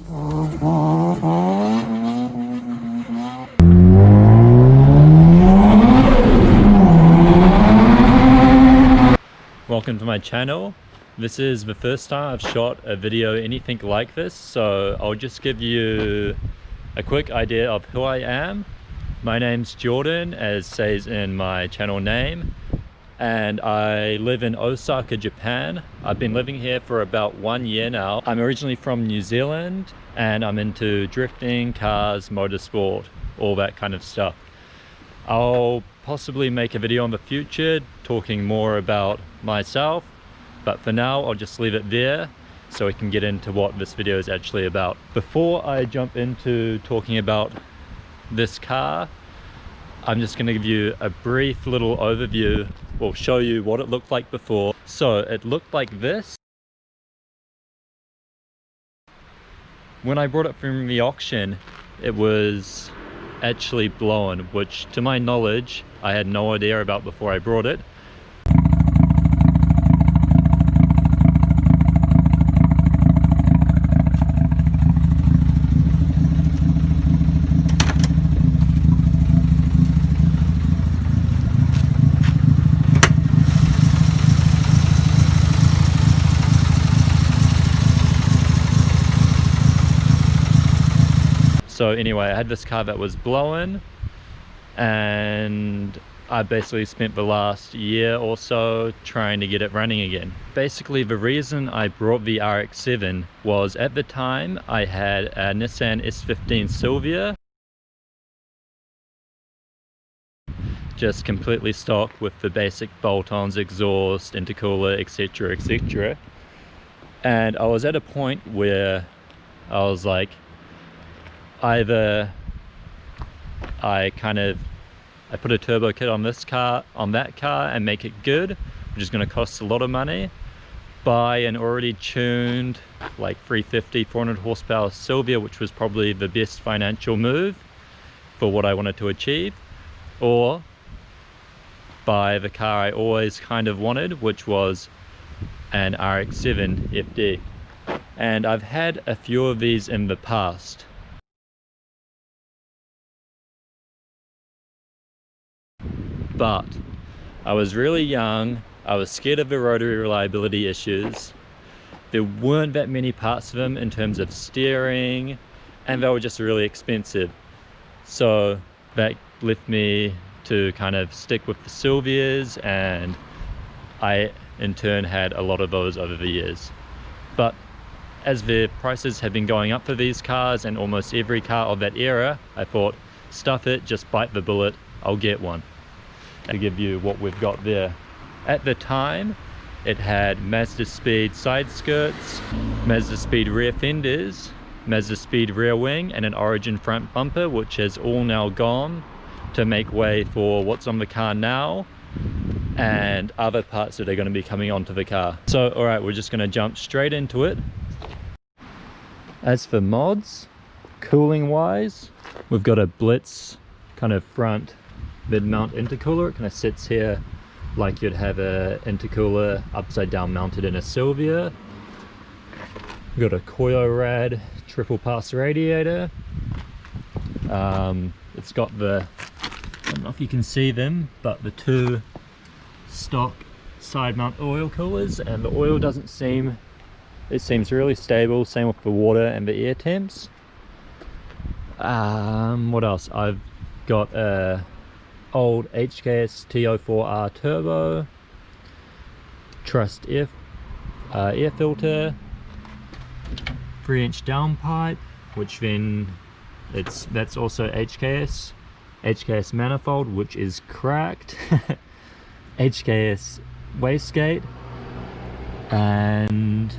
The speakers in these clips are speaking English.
Welcome to my channel. This is the first time I've shot a video anything like this, so I'll just give you a quick idea of who I am. My name's Jordan, as says in my channel name, and I live in Osaka, Japan. I've been living here for about 1 year now. I'm originally from New Zealand and I'm into drifting, cars, motorsport, all that kind of stuff. I'll possibly make a video in the future talking more about myself, but for now I'll just leave it there so we can get into what this video is actually about. Before I jump into talking about this car, I'm just going to give you a brief little overview. We'll show you what it looked like before. So it looked like this. When I brought it from the auction, it was actually blown, which to my knowledge I had no idea about before I brought it. So anyway, I had this car that was blown, and I basically spent the last year or so trying to get it running again. Basically, the reason I brought the RX-7 was at the time I had a Nissan S15 Silvia, just completely stock with the basic bolt-ons, exhaust, intercooler, etc, etc. And I was at a point where I was like, either I put a turbo kit on this car, on that car, and make it good, which is going to cost a lot of money, buy an already tuned like 350 400 horsepower Silvia, which was probably the best financial move for what I wanted to achieve, or buy the car I always kind of wanted, which was an RX-7 FD. And I've had a few of these in the past. But I was really young, I was scared of the rotary reliability issues, there weren't that many parts of them in terms of steering, and they were just really expensive. So that left me to kind of stick with the Silvias, and I in turn had a lot of those over the years. But as the prices have been going up for these cars and almost every car of that era, I thought, stuff it, just bite the bullet, I'll get one. To give you what we've got there. At the time, it had Mazda Speed side skirts, Mazda Speed rear fenders, Mazda Speed rear wing, and an Origin front bumper, which has all now gone to make way for what's on the car now and other parts that are going to be coming onto the car. So alright, we're just going to jump straight into it. As for mods, cooling wise, we've got a Blitz kind of front mid-mount intercooler. It kind of sits here like you'd have a intercooler upside down mounted in a Silvia. We've got a Koyo-Rad triple pass radiator. It's got the, I don't know if you can see them, but the two stock side mount oil coolers, and the oil doesn't seem, it seems really stable, same with the water and the air temps. What else? I've got a old HKS T04R turbo, trussed air filter, 3-inch downpipe, which then that's also HKS manifold, which is cracked, HKS wastegate, and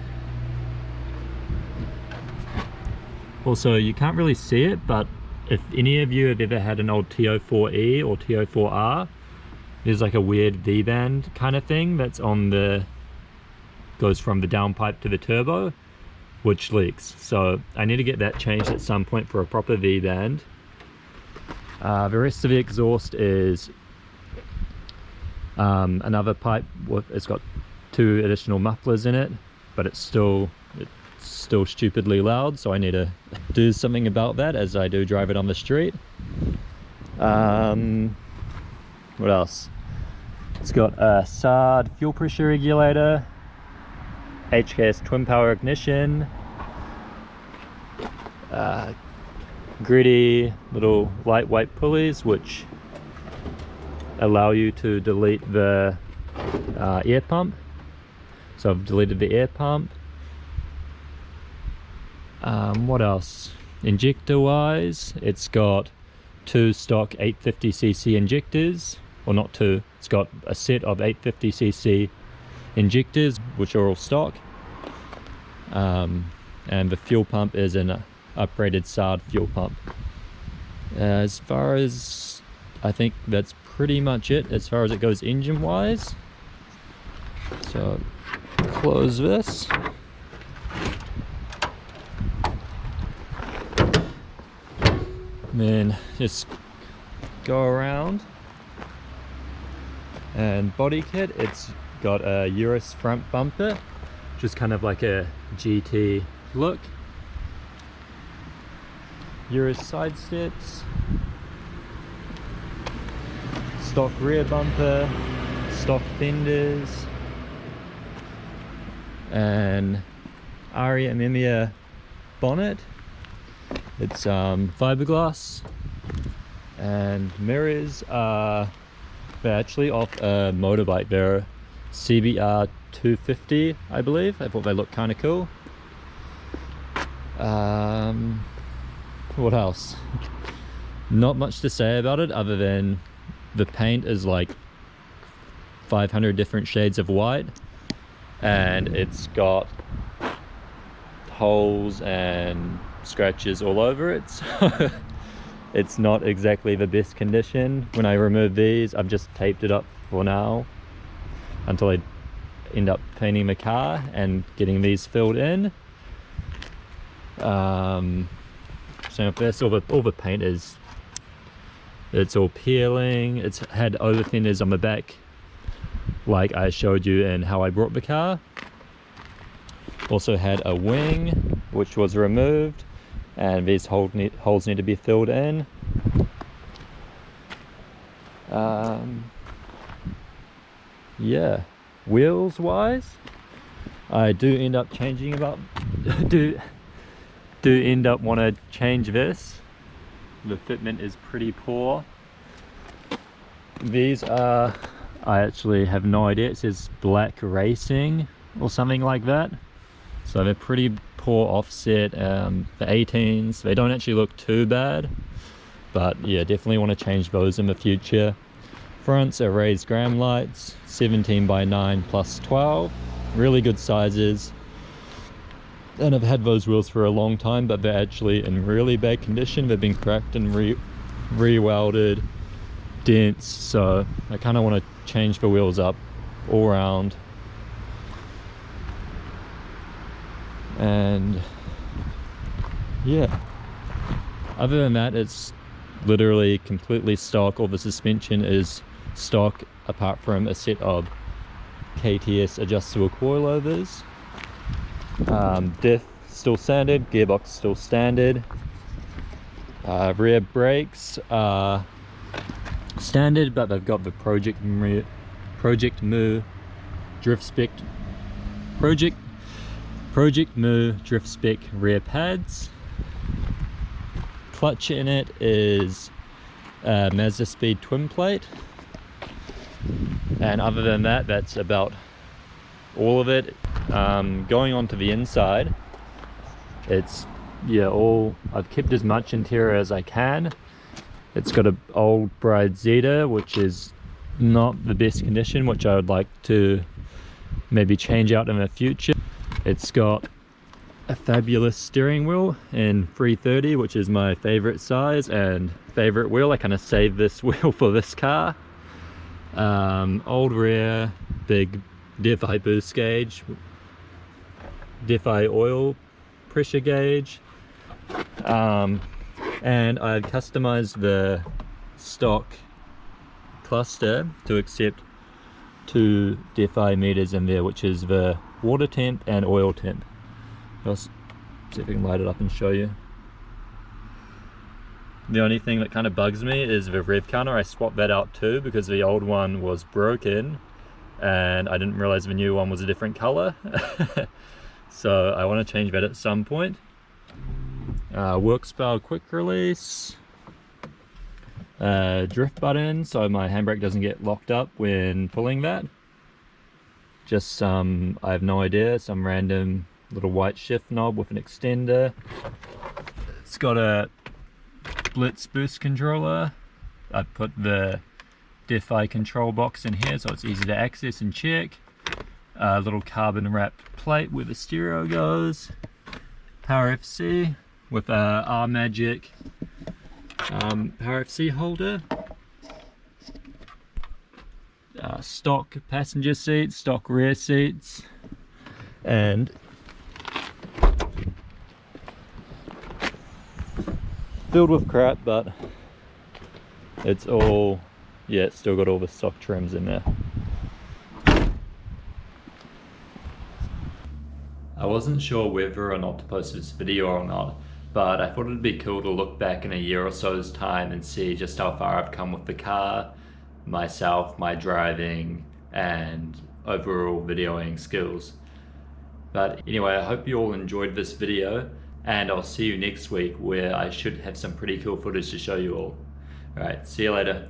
also you can't really see it, but if any of you have ever had an old T04E or T04R, there's like a weird V-band kind of thing that's on the, goes from the downpipe to the turbo, which leaks. So I need to get that changed at some point for a proper V-band. The rest of the exhaust is another pipe with, it's got 2 additional mufflers in it, but it's still it's still stupidly loud, so I need to do something about that as I do drive it on the street. What else? It's got a SARD fuel pressure regulator, HKS twin power ignition, gritty little lightweight pulleys which allow you to delete the air pump. So I've deleted the air pump. What else? Injector wise, it's got 2 stock 850cc injectors, or not 2, it's got a set of 850cc injectors which are all stock, and the fuel pump is an upgraded SARD fuel pump. As far as, I think that's pretty much it as far as it goes engine wise. So close this. And then just go around. And body kit, it's got a Urus front bumper, just kind of like a GT look. Urus side steps, stock rear bumper, stock fenders, and Aria Mimia bonnet. It's fiberglass, and mirrors are, they're actually off a motorbike. They're CBR 250, I believe. I thought they looked kind of cool. What else? Not much to say about it other than the paint is like 500 different shades of white, and it's got holes and scratches all over it, so it's not exactly the best condition. When I remove these, I've just taped it up for now until I end up painting the car and getting these filled in. So first, all the paint is, it's all peeling. It's had over fenders on the back like I showed you in how I brought the car. Also had a wing which was removed, and these holes need to be filled in. Yeah, wheels wise, I do end up changing about do end up want to change this. The fitment is pretty poor. These are, I actually have no idea, it says Black Racing or something like that. So they're pretty poor offset. The 18s, they don't actually look too bad, but yeah, definitely want to change those in the future. Fronts are raised gram lights, 17 by 9 plus 12, really good sizes. And I've had those wheels for a long time, but they're actually in really bad condition. They've been cracked and re-welded, dents, so I kind of want to change the wheels up all around. And yeah, other than that, it's literally completely stock. All the suspension is stock apart from a set of KTS adjustable coilovers. Diff still standard, gearbox still standard. Rear brakes are standard, but they've got the Project Mu Drift Spec Drift Spec rear pads. Clutch in it is a Mazda Speed twin plate, and other than that, that's about all of it. Going on to the inside, it's, yeah, all, I've kept as much interior as I can. It's got an old Bride Zeta, which is not the best condition, which I would like to maybe change out in the future. It's got a fabulous steering wheel in 330, which is my favorite size and favorite wheel. I kind of saved this wheel for this car. Old rear, big Defi boost gauge, Defi oil pressure gauge, and I've customized the stock cluster to accept 2 Defi meters in there, which is the water temp and oil temp. I'll see if I can light it up and show you. The only thing that kind of bugs me is the rev counter. I swapped that out too because the old one was broken and I didn't realize the new one was a different color. So I want to change that at some point. Work spell quick release. Drift button so my handbrake doesn't get locked up when pulling that. Just some, I have no idea, some random little white shift knob with an extender. It's got a Blitz boost controller. I put the DFI control box in here so it's easy to access and check. A little carbon wrapped plate where the stereo goes. Power FC with a R-Magic Power FC holder. Stock passenger seats, stock rear seats, and filled with crap, but it's all, yeah, it's still got all the stock trims in there. I wasn't sure whether or not to post this video or not, but I thought it'd be cool to look back in a year or so's time and see just how far I've come with the car, myself, my driving, and overall videoing skills. But anyway, I hope you all enjoyed this video, and I'll see you next week where I should have some pretty cool footage to show you all. Alright, see you later.